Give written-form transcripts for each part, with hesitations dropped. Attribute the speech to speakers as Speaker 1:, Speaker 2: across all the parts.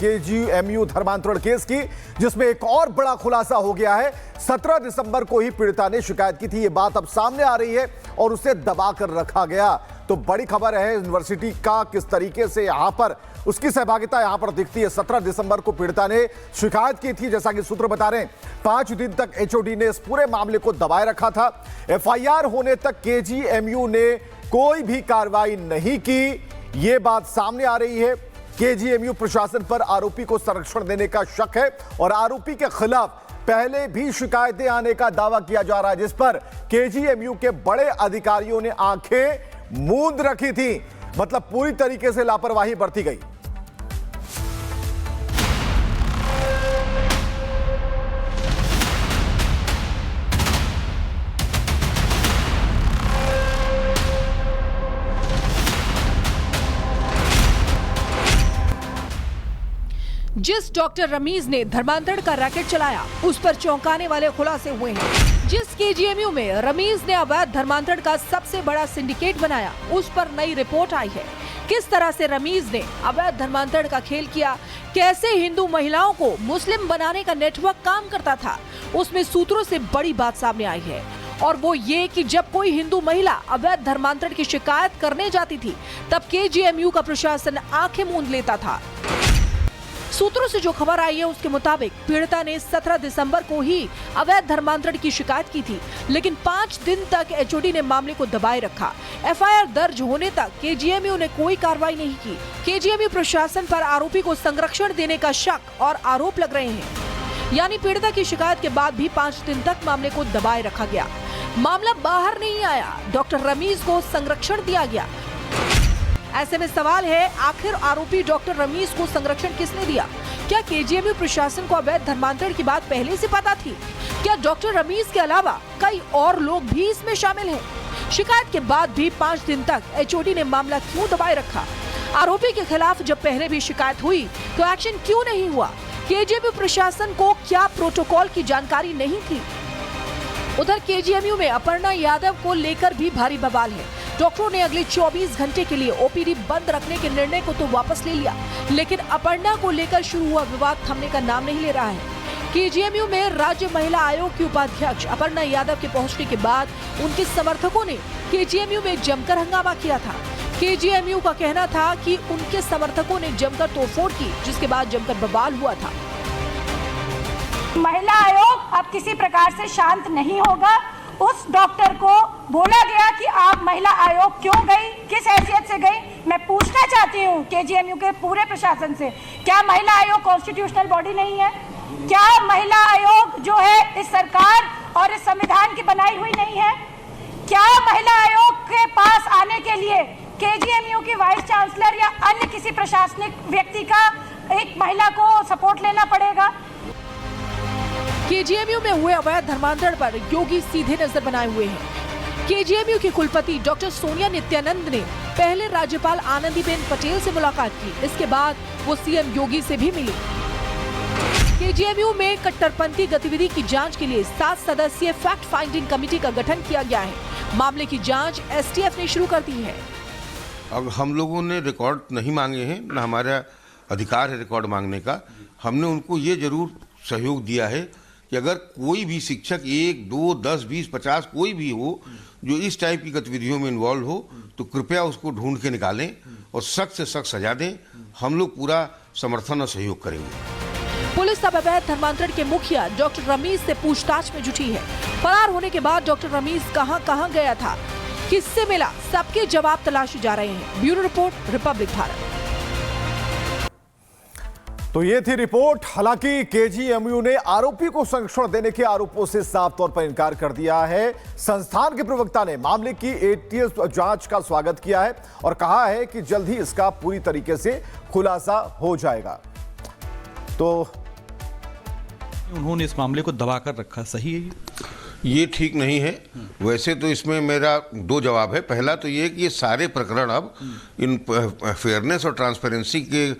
Speaker 1: KGMU धर्मांतरण case की, जिसमें एक और बड़ा खुलासा हो गया है। 17 दिसंबर को ही पीड़िता ने शिकायत की थी। ये बात अब सामने आ रही है और उसे दबाकर रखा गया। तो बड़ी खबर है यूनिवर्सिटी का किस तरीके से यहां पर उसकी सहभागिता यहां पर दिखती है। 17 दिसंबर को पीड़िता ने शिकायत की थी, जैसा कि सूत्र बता रहे हैं। 5 दिन तक एचओडी ने इस पूरे मामले को दबाए रखा था। एफआईआर होने तक केजीएमयू ने कोई भी कार्रवाई नहीं की, यह बात सामने आ रही है। केजीएमयू प्रशासन पर आरोपी को संरक्षण देने का शक है और आरोपी के खिलाफ पहले भी शिकायतें आने का दावा किया जा रहा है, जिस पर केजीएमयू के बड़े अधिकारियों ने आंखें मूंद रखी थी। मतलब पूरी तरीके से लापरवाही बरती गई।
Speaker 2: जिस डॉक्टर रमीज ने धर्मांतरण का रैकेट चलाया, उस पर चौंकाने वाले खुलासे हुए हैं। जिस केजीएमयू में रमीज ने अवैध धर्मांतरण का सबसे बड़ा सिंडिकेट बनाया, उस पर नई रिपोर्ट आई है। किस तरह से रमीज ने अवैध धर्मांतरण का खेल किया, कैसे हिंदू महिलाओं को मुस्लिम बनाने का नेटवर्क काम करता था, उसमें सूत्रों से बड़ी बात सामने आई है। और वो ये कि जब कोई हिंदू महिला अवैध धर्मांतरण की शिकायत करने जाती थी, तब केजीएमयू का प्रशासन आंखें मूंद लेता था। सूत्रों से जो खबर आई है उसके मुताबिक पीड़िता ने 17 दिसंबर को ही अवैध धर्मांतरण की शिकायत की थी, लेकिन 5 दिन तक एचओडी ने मामले को दबाए रखा। एफआईआर दर्ज होने तक केजीएमयू ने कोई कार्रवाई नहीं की। केजीएमयू प्रशासन पर आरोपी को संरक्षण देने का शक और आरोप लग रहे हैं। यानी पीड़िता की शिकायत के बाद भी 5 दिन तक मामले को दबाए रखा गया। मामला बाहर नहीं आया, डॉक्टर रमीज को संरक्षण दिया गया। ऐसे में सवाल है, आखिर आरोपी डॉक्टर रमीज को संरक्षण किसने दिया? क्या केजीएमयू प्रशासन को अवैध धर्मांतरण की बात पहले से पता थी? क्या डॉक्टर रमीज के अलावा कई और लोग भी इसमें शामिल हैं? शिकायत के बाद भी 5 दिन तक एचओडी ने मामला क्यों दबाए रखा? आरोपी के खिलाफ जब पहले भी शिकायत हुई तो एक्शन क्यों नहीं हुआ? केजीएमयू प्रशासन को क्या प्रोटोकॉल की जानकारी नहीं थी? उधर केजीएमयू में अपर्णा यादव को लेकर भी भारी बवाल है। डॉक्टरों ने अगले 24 घंटे के लिए ओपीडी बंद रखने के निर्णय को तो वापस ले लिया, लेकिन अपर्णा को लेकर शुरू हुआ विवाद थमने का नाम नहीं ले रहा है। केजीएमयू में राज्य महिला आयोग की उपाध्यक्ष अपर्णा यादव के पहुंचने के बाद उनके समर्थकों ने केजीएमयू में जमकर हंगामा किया था। केजीएमयू का कहना था कि उनके समर्थकों ने जमकर तोड़फोड़ की, जिसके बाद जमकर बवाल हुआ था।
Speaker 3: महिला आयोग अब किसी प्रकार से शांत नहीं होगा। उस डॉक्टर को बोला गया कि आप महिला आयोग क्यों गई, किस हैसियत से गई। मैं पूछना चाहती हूँ केजीएमयू के पूरे प्रशासन से, क्या महिला आयोग कॉन्स्टिट्यूशनल बॉडी नहीं है? क्या महिला आयोग जो है इस सरकार और इस संविधान की बनाई हुई नहीं है? क्या महिला आयोग के पास आने के लिए केजीएमयू की वाइस चांसलर या अन्य किसी प्रशासनिक व्यक्ति का एक महिला को सपोर्ट लेना पड़ेगा?
Speaker 2: केजीएमयू में हुए अवैध धर्मांतरण पर योगी सीधे नजर बनाए हुए हैं। केजीएमयू की कुलपति डॉक्टर सोनिया नित्यानंद ने पहले राज्यपाल आनंदीबेन पटेल से मुलाकात की। इसके बाद वो सीएम योगी से भी मिली। केजीएमयू में कट्टरपंथी गतिविधि की जांच के लिए 7 सदस्यीय फैक्ट फाइंडिंग कमेटी का गठन किया गया है। मामले की जांच एसटीएफ ने शुरू कर दी है।
Speaker 4: अब हम लोगों ने रिकॉर्ड नहीं मांगे हैं, न हमारा अधिकार है रिकॉर्ड मांगने का। हमने उनको ये जरूर सहयोग दिया है कि अगर कोई भी शिक्षक 1, 2, 10, 20, 50 कोई भी हो जो इस टाइप की गतिविधियों में इन्वॉल्व हो, तो कृपया उसको ढूंढ के निकालें और सख्त से सख्त सजा दें। हम लोग पूरा समर्थन और सहयोग करेंगे।
Speaker 2: पुलिस अब अवैध धर्मांतरण के मुखिया डॉक्टर रमीज से पूछताछ में जुटी है। फरार होने के बाद डॉक्टर रमीज कहां गया था, किससे मिला, सबके जवाब तलाशे जा रहे हैं। Bureau report, Republic Bharat.
Speaker 1: तो ये थी रिपोर्ट। हालांकि केजीएमयू ने आरोपी को संरक्षण देने के आरोपों से साफ तौर पर इनकार कर दिया है। संस्थान के प्रवक्ता ने मामले की एटीएस जांच का स्वागत किया है और कहा है कि जल्द ही इसका पूरी तरीके से खुलासा हो जाएगा। तो
Speaker 5: उन्होंने इस मामले को दबाकर रखा, सही है
Speaker 4: ये ठीक नहीं है। वैसे तो इसमें मेरा 2 जवाब है। पहला तो ये कि ये सारे प्रकरण अब इन फेयरनेस और ट्रांसपेरेंसी के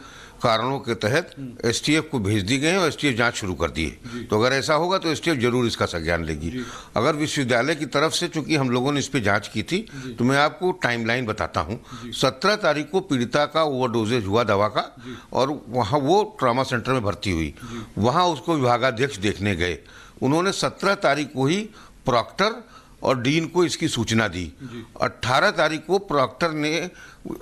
Speaker 4: कारणों के तहत एसटीएफ को भेज दी गए हैं और एसटीएफ जांच शुरू कर दी है। तो अगर ऐसा होगा तो एसटीएफ जरूर इसका संज्ञान लेगी। अगर विश्वविद्यालय की तरफ से, चूंकि हम लोगों ने इस पे जांच की थी, तो मैं आपको टाइमलाइन बताता हूं। 17 तारीख को पीड़िता का ओवरडोजेज हुआ दवा का, और वहां वो ट्रॉमा सेंटर में भर्ती हुई। वहां उसको विभागाध्यक्ष देखने गए। उन्होंने 17 तारीख को ही प्रॉक्टर और डीन को इसकी सूचना दी। 18 तारीख को प्रॉक्टर ने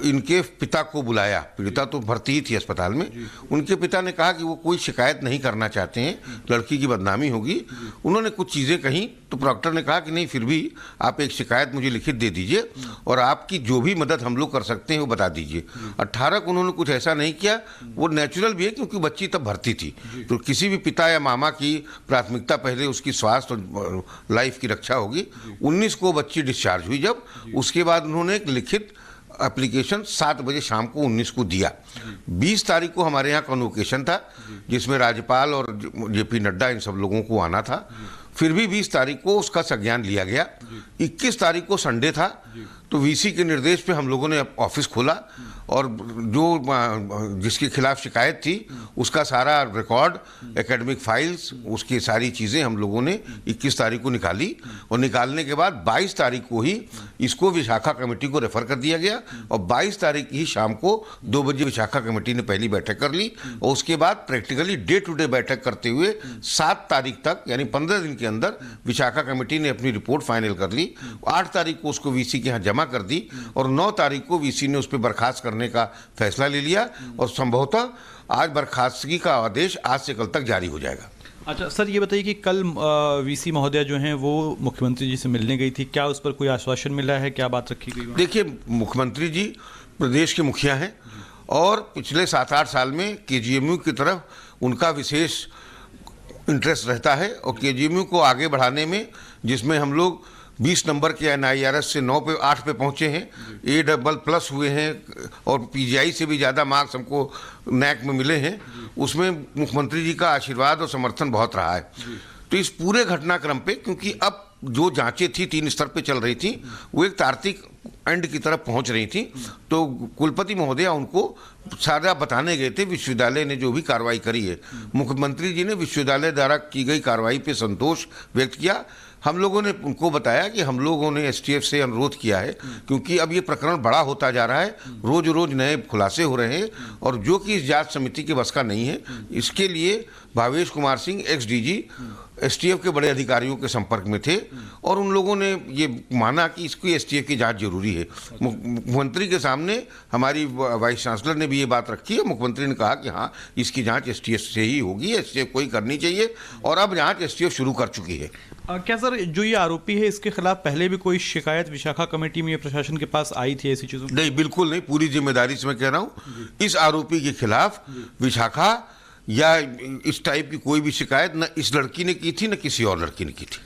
Speaker 4: इनके पिता को बुलाया। पीड़िता तो भर्ती ही थी अस्पताल में। उनके पिता ने कहा कि वो कोई शिकायत नहीं करना चाहते हैं, लड़की की बदनामी होगी। उन्होंने कुछ चीज़ें कहीं, तो प्रॉक्टर ने कहा कि नहीं, फिर भी आप एक शिकायत मुझे लिखित दे दीजिए और आपकी जो भी मदद हम लोग कर सकते हैं वो बता दीजिए। 18 को उन्होंने कुछ ऐसा नहीं किया। वो नेचुरल भी है क्योंकि बच्ची तब भर्ती थी। तो किसी भी पिता या मामा की प्राथमिकता पहले उसकी स्वास्थ्य और लाइफ की रक्षा होगी। 19 को बच्ची डिस्चार्ज हुई। जब उसके बाद उन्होंने एक लिखित एप्लीकेशन 7 बजे शाम को 19 को दिया। 20 तारीख को हमारे यहाँ कन्वोकेशन था जिसमें राज्यपाल और जेपी नड्डा इन सब लोगों को आना था। फिर भी 20 तारीख को उसका संज्ञान लिया गया। 21 तारीख को संडे था, तो वीसी के निर्देश पे हम लोगों ने ऑफिस खोला और जो जिसके खिलाफ शिकायत थी उसका सारा रिकॉर्ड, एकेडमिक फाइल्स, उसकी सारी चीज़ें हम लोगों ने 21 तारीख को निकाली। और निकालने के बाद 22 तारीख को ही इसको विशाखा कमेटी को रेफर कर दिया गया और 22 तारीख की शाम को 2 बजे विशाखा कमेटी ने पहली बैठक कर ली और उसके बाद प्रैक्टिकली डे टू डे बैठक करते हुए 7 तारीख तक, यानी 15 दिन के अंदर विशाखा कमेटी ने अपनी रिपोर्ट फाइनल कर ली। 8 तारीख को उसको वीसी के यहाँ जमा कर दी और 9 तारीख को वीसी ने उस पर बर्खास्त करने का फैसला ले लिया और संभवतः आज बर्खास्तगी का आदेश आज से कल तक जारी हो जाएगा।
Speaker 5: अच्छा सर, ये बताइए कि कल वीसी महोदया जो हैं वो मुख्यमंत्री जी से मिलने गई थी, क्या उस पर कोई आश्वासन मिला है, क्या बात रखी गई? देखिए,
Speaker 4: मुख्यमंत्री जी प्रदेश के मुखिया हैं और पिछले 7-8 साल में केजीएमयू की तरफ उनका विशेष इंटरेस्ट रहता है और केजीएमयू को आगे बढ़ाने में, जिसमें हम लोग 20 नंबर के NIRS से 9 पे 8 पे पहुंचे हैं, A++ हुए हैं और PGI से भी ज़्यादा मार्क्स हमको NAC में मिले हैं, उसमें मुख्यमंत्री जी का आशीर्वाद और समर्थन बहुत रहा है। तो इस पूरे घटनाक्रम पे, क्योंकि अब जो जांचें थी 3 स्तर पे चल रही थी, वो एक तार्किक एंड की तरफ पहुंच रही थी, तो कुलपति महोदया उनको सारा बताने गए थे विश्वविद्यालय ने जो भी कार्रवाई करी है। मुख्यमंत्री जी ने विश्वविद्यालय द्वारा की गई कार्रवाई पे संतोष व्यक्त किया। हम लोगों ने उनको बताया कि हम लोगों ने एसटीएफ से अनुरोध किया है, क्योंकि अब ये प्रकरण बड़ा होता जा रहा है, रोज रोज नए खुलासे हो रहे हैं और जो कि इस जांच समिति के बस का नहीं है। इसके लिए भावेश कुमार सिंह XDG एसटीएफ के बड़े अधिकारियों के संपर्क में थे और उन लोगों ने ये माना कि इसकी एसटीएफ की जांच जरूरी है। मुख्यमंत्री के सामने हमारी वाइस चांसलर ने भी ये बात रखी है। मुख्यमंत्री ने कहा कि हाँ, इसकी जांच एसटीएफ से ही होगी, एसटीएफ को ही करनी चाहिए और अब जांच एसटीएफ शुरू कर चुकी है।
Speaker 5: क्या सर, जो ये आरोपी है इसके खिलाफ पहले भी कोई शिकायत विशाखा कमेटी में या प्रशासन के पास आई थी ऐसी चीजों?
Speaker 4: नहीं, बिल्कुल नहीं। पूरी जिम्मेदारी से मैं कह रहा हूँ, इस आरोपी के खिलाफ विशाखा या इस टाइप की कोई भी शिकायत न इस लड़की ने की थी न किसी और लड़की ने की थी।